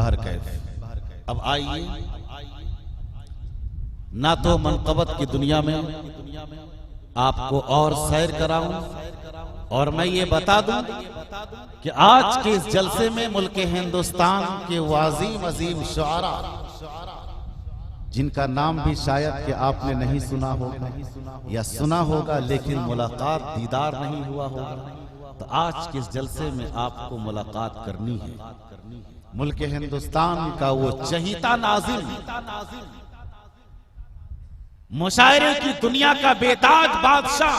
बहरकैफ। अब आइए, ना तो मनक़बत की दुनिया में आपको और सैर कराऊं, और मैं ये बता दूं कि आज के इस जलसे में मुल्क हिंदुस्तान के वाज़ीम अजीम शुआरा, जिनका नाम भी शायद कि आपने नहीं सुना होगा या सुना होगा लेकिन मुलाकात दीदार नहीं हुआ होगा, तो आज के इस जलसे में आपको मुलाकात करनी है। मुल्क हिंदुस्तान का वो चहीता नाज़िम, मुशायरे की दुनिया का बेताज बादशाह,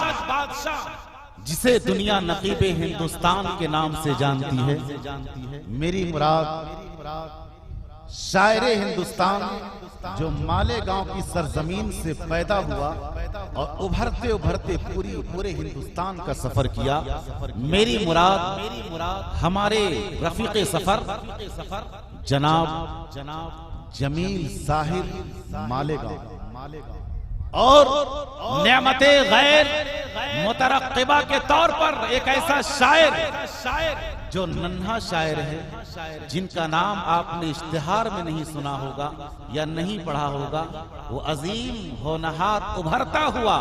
जिसे दुनिया नकीबे हिंदुस्तान के नाम से जानती है। मेरी मुराद शायरे हिंदुस्तान, जो मालेगांव की सरजमीन से पैदा हुआ और उभरते उभरते पूरे हिंदुस्तान का सफर किया। मेरी मुराद हमारे रफीके सफर जनाब जमील साहिर मालेगांव, और नेमते गैर मुतरक्किबा के तौर पर एक ऐसा शायर जो नन्हा शायर है, जिनका नाम आपने इश्तिहार में नहीं सुना होगा या नहीं पढ़ा होगा। वो अजीम होनहार उभरता हुआ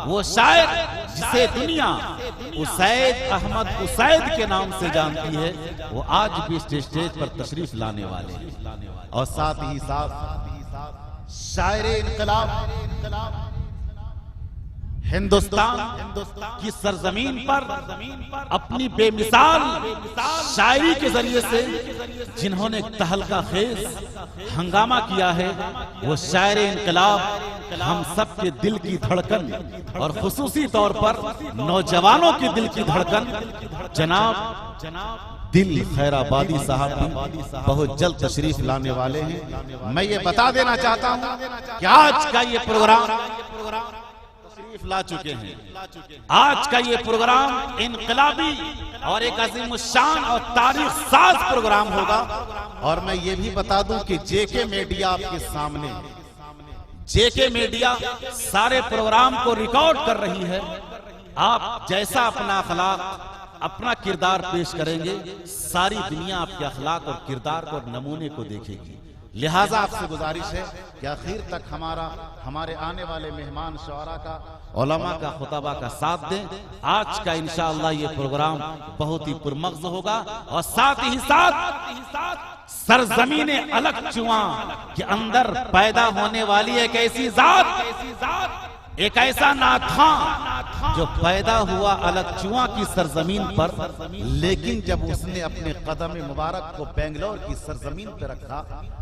वो शायर, जिसे दुनिया उसैद अहमद उसैद के नाम से जानती है, वो आज भी स्टेज पर तशरीफ लाने वाले हैं। और साथ ही साथ शायरे इनकलाब, हिंदुस्तान की सरजमीन पर अपनी बेमिसाल शायरी के जरिए से जिन्होंने तहलका खेज हंगामा किया है, वो शायरे इनकलाब हम सब के दिल की धड़कन, और खुसूसी तौर पर नौजवानों के दिल की धड़कन जनाब दिल खैराबादी साहब भी बहुत जल्द तशरीफ लाने वाले हैं। मैं ये बता देना चाहता हूँ कि आज का ये प्रोग्राम तशरीफ ला चुके हैं। आज का ये प्रोग्राम इनकलाबी और एक अजीम शान और तारीख साज प्रोग्राम होगा। और मैं ये भी बता दूं कि जेके मीडिया आपके सामने, जेके मीडिया सारे प्रोग्राम को रिकॉर्ड कर रही है। आप जैसा अपना अखलाक, अपना किरदार पेश करेंगे, सारी दुनिया आपके अखलाक और किरदार और नमूने को देखेगी। लिहाजा आपसे गुजारिश है कि आखिर तक हमारे आने वाले मेहमान शुआरा का, उलमा का, खुतबा का साथ दें। आज का इंशाअल्लाह ये प्रोग्राम बहुत ही पुरमग़्ज़ होगा। और साथ ही साथ सरजमीन अलग चुआ के अंदर पैदा होने वाली एक ऐसी जात, एक ऐसा नाथां जो पैदा हुआ अलग चुआ की सरजमीन पर, लेकिन जब उसने अपने कदम मुबारक को बेंगलोर की सरजमीन पर रखा,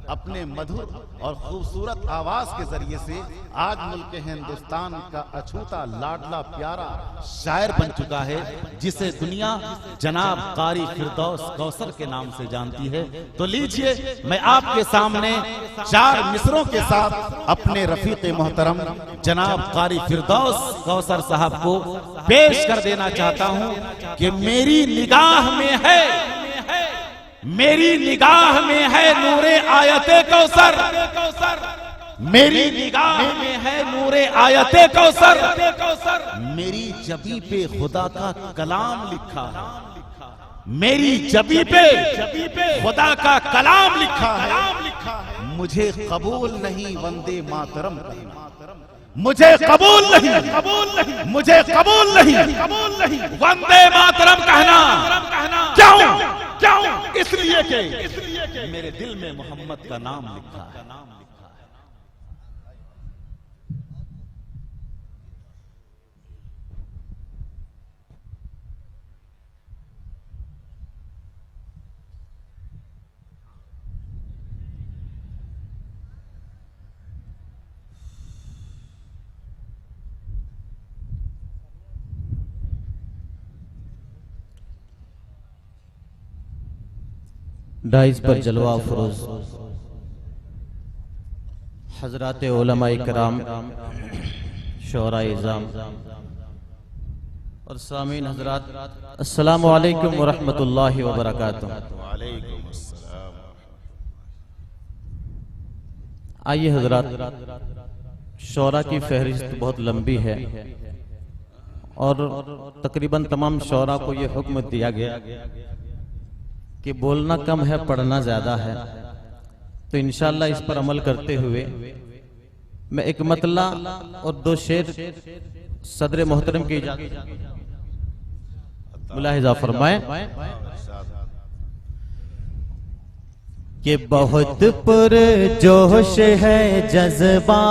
अपने मधुर और खूबसूरत आवाज के जरिए से आज मुल्क हिंदुस्तान का अछूता लाडला प्यारा शायर बन चुका है, जिसे दुनिया जनाब कारी फिरदौस कौसर के नाम से जानती है। तो लीजिए, मैं आपके सामने 4 मिसरों के साथ अपने रफीके मोहतरम जनाब कारी फिरदौस कौसर साहब को पेश कर देना चाहता हूं कि मेरी निगाह में है, मेरी निगाह में है नूरे आयते कौसर, मेरी निगाह में है नूरे आयते कौसर, मेरी जबी पे खुदा का कलाम लिखा है, मेरी जबी पे खुदा का कलाम लिखा है। मुझे कबूल नहीं वंदे मातरम कहना, मुझे कबूल नहीं, मुझे कबूल नहीं वंदे मातरम कहना। क्यों? इसलिए कि मेरे दिल में मोहम्मद का नाम लिखा है। डाइस पर जलवा फरोज हजरात उलमा इकराम, शोरा इज़ाम और सामीन हजरात, अस्सलामु अलैकुम व रहमतुल्लाहि व बरकातुहू। आइए हजरात, शोरा की फहरिस्त बहुत लंबी है और तकरीबन तमाम शोरा को यह हुक्म दिया गया कि बोलना कम है पढ़ना ज्यादा है, तो इंशाअल्लाह इस पर अमल करते हुए मैं एक मतला और 2 शेर सदर मोहतरम की इजाजत मुलाहिजा फरमाए कि बहुत पुरजोश है जज्बा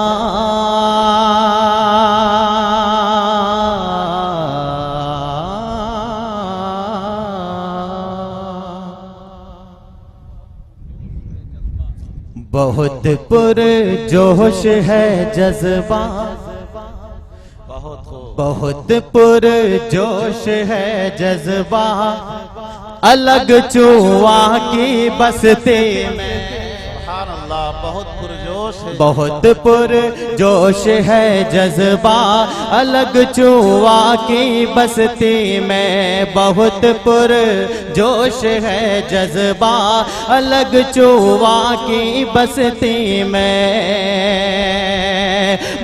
बहुत पुरजोश है जज्बा, बहुत पुरजोश है जज्बा, अलग चुआ की बस्ती में बहुत पुरजोश है, बहुत पुरजोश है जज्बा, अलग चुआ की बस्ती में। बहुत पुरजोश है जज्बा, अलग चुआ की बस्ती में।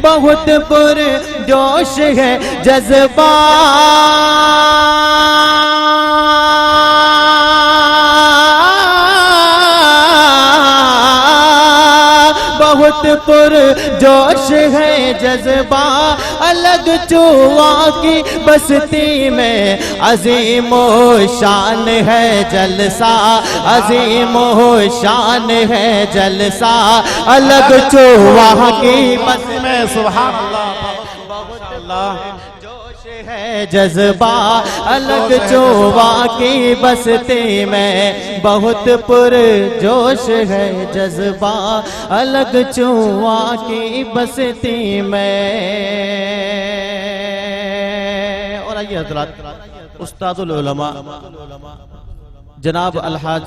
बहुत पुरजोश है जज्बा, बहुत पुरजोश है जज्बा, अलग चुआ की बस्ती में। अजीमो शान है जलसा, अजीमो शान है जलसा, अलग चुआ की बस्ती में। सुभान अल्लाह, है जज्बा, अलग चुआ की बस्ती में। बहुत पुरजोश है जज्बा, अलग चुआ की बस्ती में। और आइए हज़रात, उस्तादुल उलमा जनाब अलहाज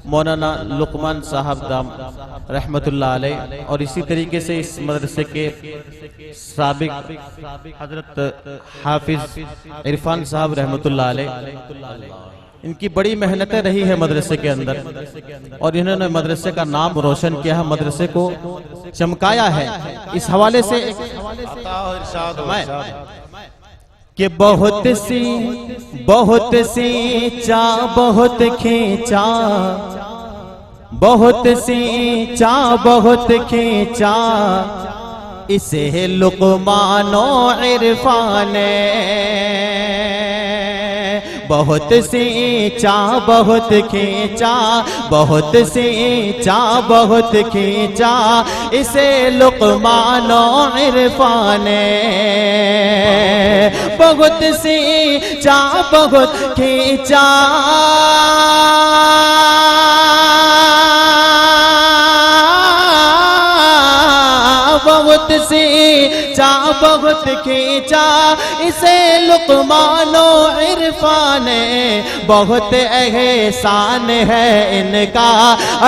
मौलाना लुकमान साहब दाम रहमतुल्लाह अलैह, और इसी तरीके से इस मदरसे के साबिक हजरत हाफिज इरफान साहब रहमतुल्लाह अलैह, इनकी बड़ी मेहनतें रही है मदरसे के अंदर, और इन्होंने मदरसे का नाम रोशन किया है, मदरसे को चमकाया है। इस हवाले से कि बहुत सी चा बहुत खींचा, बहुत सी चा बहुत खींचा, इसे लुकमानो इरफान। बहुत सी चा बहुत खींचा, बहुत सी चा बहुत खींचा, इसे लुकमानो इरफान। बहुत सी चा बहुत खींचा, बहुत सी चा बहुत खींचा, इसे लुकमानो इरफान। बहुत एहसान है इनका,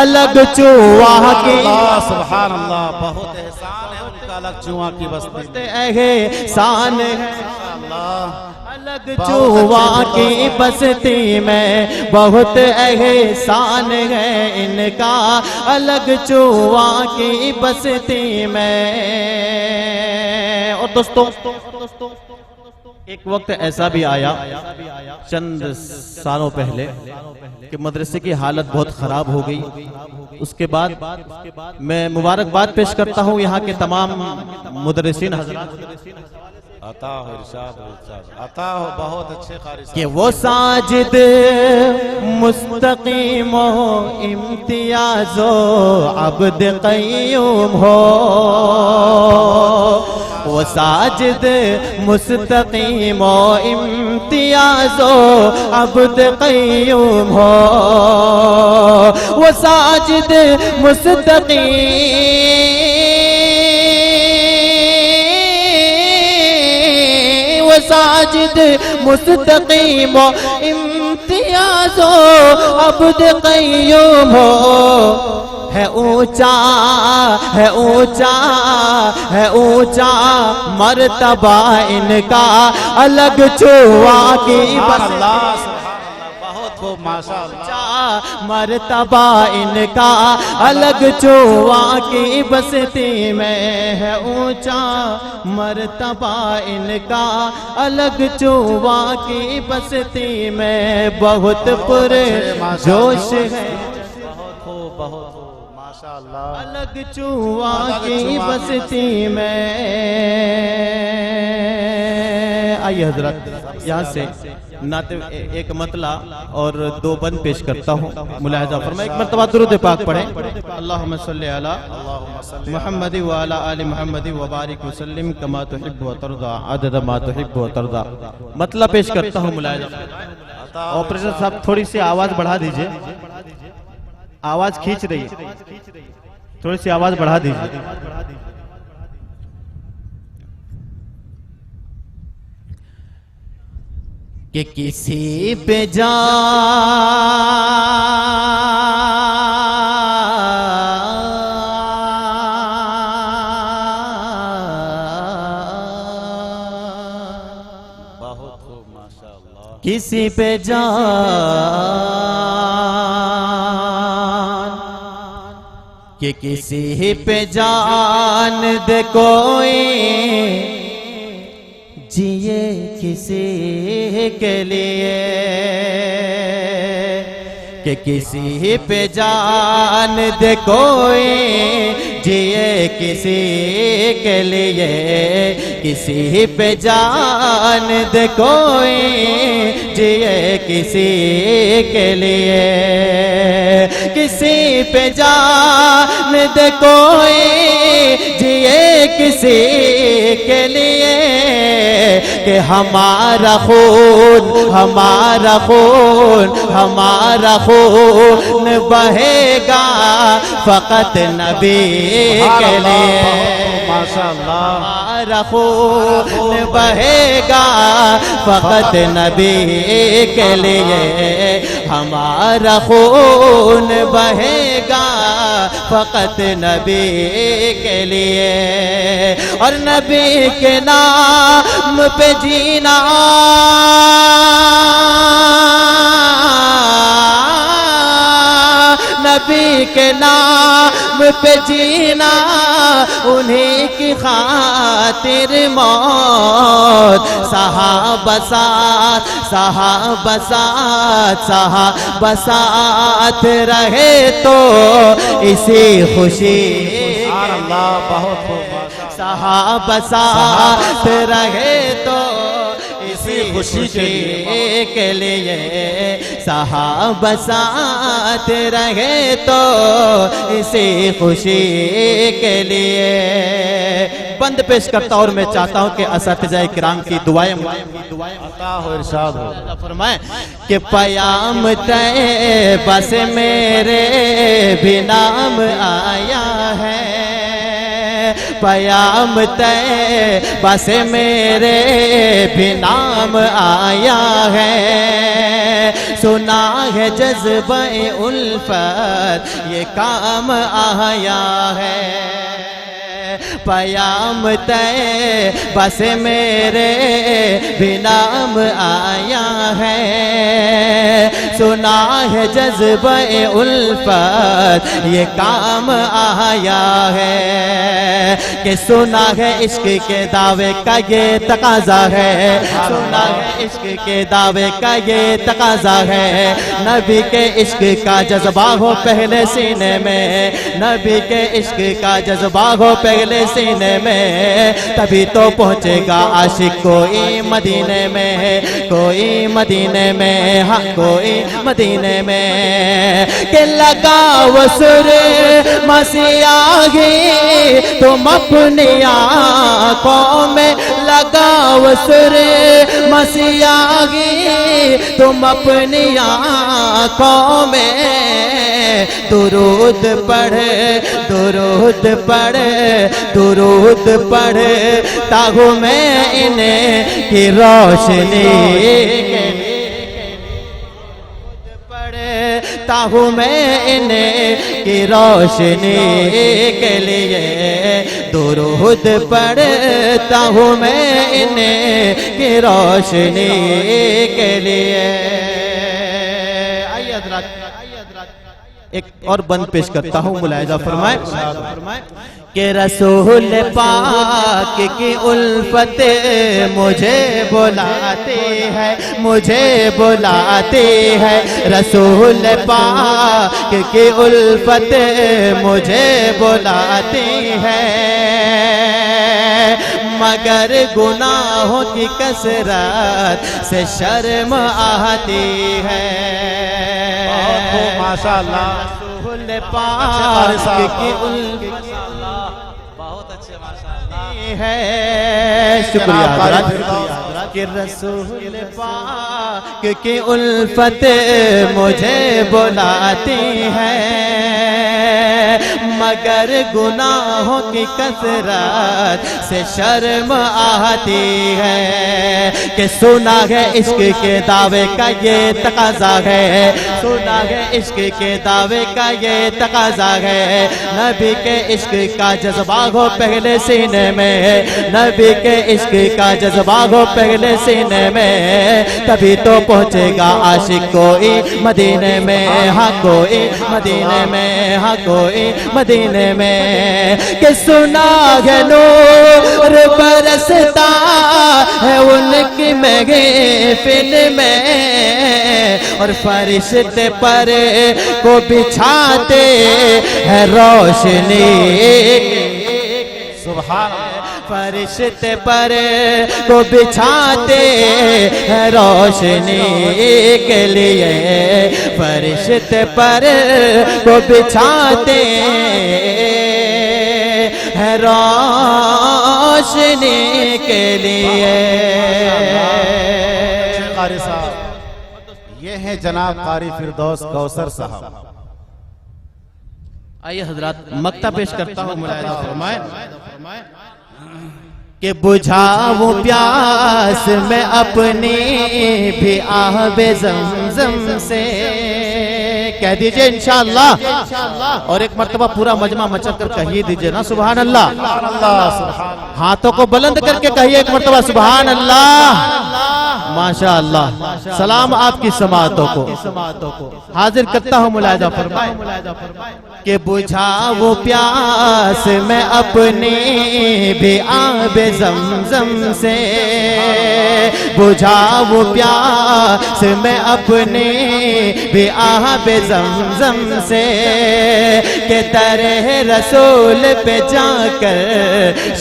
अलग चुआ की। सुभान अल्लाह, बहुत एहसान है उनका, अलग चुआ की बस्ती। एहसान है अलग चुआ की बस्ती में। बहुत एहसान है इनका, अलग चुआ की बस्ती में। और दोस्तों, एक वक्त ऐसा भी आया चंद सालों पहले कि मदरसे की हालत बहुत खराब हो गई। उसके बाद मैं मुबारकबाद पेश करता हूँ यहाँ के तमाम मुदर्रिसीन हज़रात, अता हो इरशाद, अता हो बहुत अच्छे कारी कि वो साजिद मुस्तकीम हो, इम्तियाज़ो अब्द क़य्यूम हो। वो साजिद मुस्तकीम हो, इम्तियाज़ो अब्द क़य्यूम हो। वो साजिद मुस्तकीम, साजिद मुस्तकीम इम्तियाज़ो अब्द क़य्यूम हो। है ऊंचा, है ऊंचा, है ऊंचा मर्तबा इनका, अलग चुआ की बस्ती। बहुत खूब माशाअल्लाह। ऊंचा मर्तबा इनका अलग चोवा की बस्ती में है, ऊंचा मर्तबा इनका अलग चोवा की बस्ती में, बहुत पुरे जोश है, बहुत खूब माशाअल्लाह। अलग चुआ की बस्ती में। आइए हजरत यहाँ से नाते एक मतला और दो बंद पेश करता हूँ, मुलाहिजा फरमाएं। एक मर्तबा दुरूद पाक पढ़ें। अल्लाहुम्मा सल्ली अला मुहम्मद व अला आलि मुहम्मद व बारिक वसल्लिम कमा तुहिब्बु व तर्दा अदद मा तुहिब्बु व तर्दा। मतला पेश करता हूँ, मुलाहिजा। ऑपरेटर साहब थोड़ी सी आवाज बढ़ा दीजिए, आवाज खींच रही है, थोड़ी सी आवाज बढ़ा दीजिए। कि किसी पे बहुत खूब माशाअल्लाह। किसी पे जान कि किसी पे जान दे कोई, जिए किसी के लिए, कि किसी पे जान दे कोई, जिए किसी के लिए, किसी पे जान दे कोई, जिए किसी के लिए, किसी पे जान दे कोई, जिए किसी के लिए, कि हमारा खून हमारा खून हमारा खून बहेगा फकत नबी के लिए, माशाअल्लाह। हमारा खून बहेगा फकत नबी के लिए, हमारा खून बहेगा फकत नबी के लिए, और नबी के नाम पे जीना, नबी के नाम पे जीना, उन्हीं की खातिर मौत, सहाबा साथ सहाबा साथ सहाबा साथ रहे तो इसी खुशी, अल्लाह बहुत खूब माशाअल्लाह। सहाबा साथ रहे तो इसी खुशी के लिए, सहाबा साथ रहे तो इसी खुशी के लिए। बंद पेश करता और मैं चाहता हूं कि असातिज़ा किराम की दुआएं अता हो, इरशाद हो। फरमाएं कि पयाम तैयबा से मेरे भी नाम आया है, पयाम तैयबा से मेरे भी नाम आया है, सुना है जज्बे उल्फत ये काम आया है, पयाम तैयबा से मेरे भी नाम आया है, सुना है जज्बे उल्फत ये काम आया है, कि सुना है इश्क के दावे का ये तकाजा है, सुना है इश्क के दावे का ये तकाजा है, नबी के इश्क का जज्बा हो पहले सीने में, नबी के इश्क का जज्बा हो पहले सीने में, तभी तो पहुंचेगा आशिक कोई मदीने में, कोई मदीने में, हाँ कोई मदीने में, कि लगा वसुर मसीआगी तुम अपनी आँखों में, लगा वसुर मसीआगी तुम अपनी आँखों में, दुरूद पढ़े दुरूद पढ़े दुरूद पढ़े ताहू मैं इन्हें की रोशनी, ताहू मैं इन्हें की रोशनी के लिए, दुरूद पढ़ता हूँ मैं इन्हें की रोशनी के लिए। एक और बंद पेश करता हूँ, मुलाहिजा फरमाए कि रसूल पाक की उल्फत मुझे बुलाते हैं, मुझे बुलाते हैं। रसूल पाक की उल्फत मुझे बुलाते हैं, मगर गुनाहों की कसरत से शर्म आती है। माशाअल्लाह, रसूल पाक की उल्फत बहुत अच्छे माशाअल्लाह है। शुक्रिया कि रसूल पाक की उल्फत मुझे बुलाती है, मगर गुनाहों की कसरत से शर्म आती है। कि सुना है इश्क के दावे का ये तकाजा है, सुना है इश्क के दावे का ये तकाजा है। नबी के इश्क का जज्बा हो पहले सीने में, नबी के इश्क का जज्बा हो पहले सीने में, तभी तो पहुंचेगा आशिक कोई मदीने में। हाँ कोई मदीने में, हाँ कोई मदीने में। कि सुना है नूर बरसता है उनकी महफिल में, और फरिश्ते पर को बिछाते हैं रोशनी। सुभान फरिश्ते पर को बिछाते हैं रोशनी के लिए, फरिश्ते पर को बिछाते हैं रोशनी के लिए। कारी साहब, ये है जनाब कारी फिरदौस कौसर साहब। आइए हजरात, मक्ता पेश करता हूँ, मुलाहिजा फरमाए कि बुझाऊं प्यास मैं अपनी भी आहबे ज़मज़म से। कह दीजिए इंशाअल्लाह, और एक मर्तबा पूरा मजमा मचल कर कहिए दीजिए ना सुभान अल्लाह। हाथों को बुलंद करके कहिए एक मर्तबा सुभान अल्लाह। माशा अल्लाह, सलाम आपकी समातों को हाजिर करता हूँ, मुलाहिजा फरमाए कि बुझाऊं प्यास मैं अपनी भी आबे ज़मज़म से, बुझाऊं प्यास मैं अपनी भी आबे ज़मज़म से। के तरह रसूल पे जाकर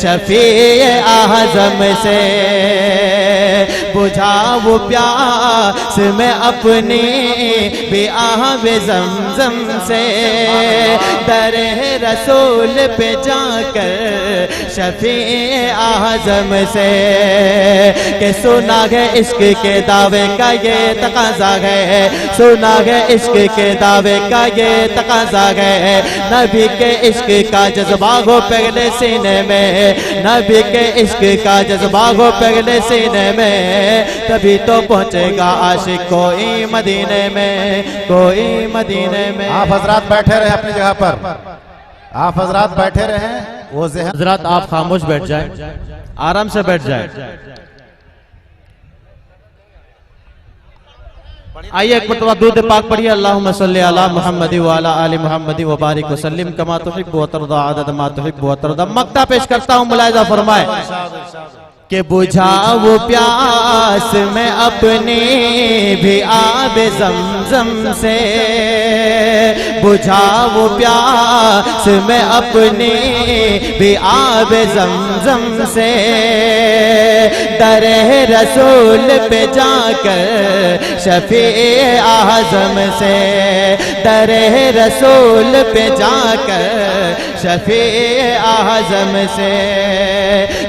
शफीए आज़म से, बुझाऊं प्यास मैं अपनी भी आबे ज़मज़म से। दरे रसूल पे जाकर शफीए आज़म से। कि सुना है इश्क के दावे का ये तकाजा है, सुना है इश्क के दावे का ये तकाजा है। नबी के इश्क का जज्बा हो पहले सीने में, नबी के इश्क का जज्बा हो पहले सीने में, तभी तो पहुंचेगा आशिक कोई मदीने में, कोई मदीने में। आप हजरात बैठे रहे अपनी जगह पर, आप हजरात बैठे रहे। वो ज़हन हजरात आप खामोश बैठ जाएं, आराम से बैठ जाएं। आइए एक मरतबा दूध पाक पढ़िए, अल्लाहुम्मा सल्ली अला मुहम्मद व अला आलि मुहम्मद व बारिक व सल्लिम कमा तुहिब्बु व तर्दा अदद मा तुहिब्बु व तर्दा। मक्ता पेश करता हूँ, मुलाहिजा फरमाए कि बुझाऊं प्यास मैं अपनी भी आबे ज़मज़म से, बुझाऊं प्यास मैं अपनी भी आबे ज़मज़म से। दरे रसूल पे जाकर शफीए आज़म से, दरे रसूल पे जाकर शफीए आज़म से।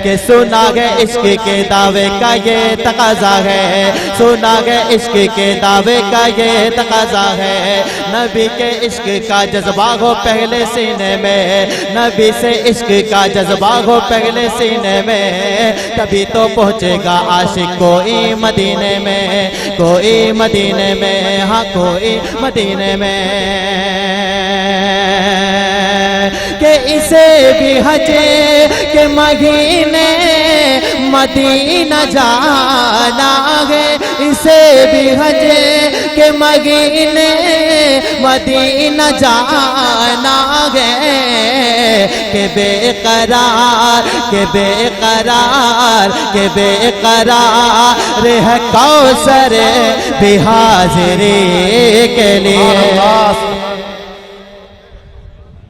कि सुना है इश्क के दावे का ये तकाजा है, सुना है इश्क के दावे का ये तकाजा है। नबी के इश्क का जज्बा हो पहले सीने में, नबी से इश्क का जज्बा हो पहले सीने में, तभी तो पहुंचेगा आशिक कोई मदीने में, कोई मदीने में। हाँ कोई मदीने में। कि इसे भी हजे के महीने मदीना जाना है, इसे भी हज के महीने मदीना जाना है। के बेकरार के बेकरार के बेकरार है कौसर भी हाजिरी के लिए।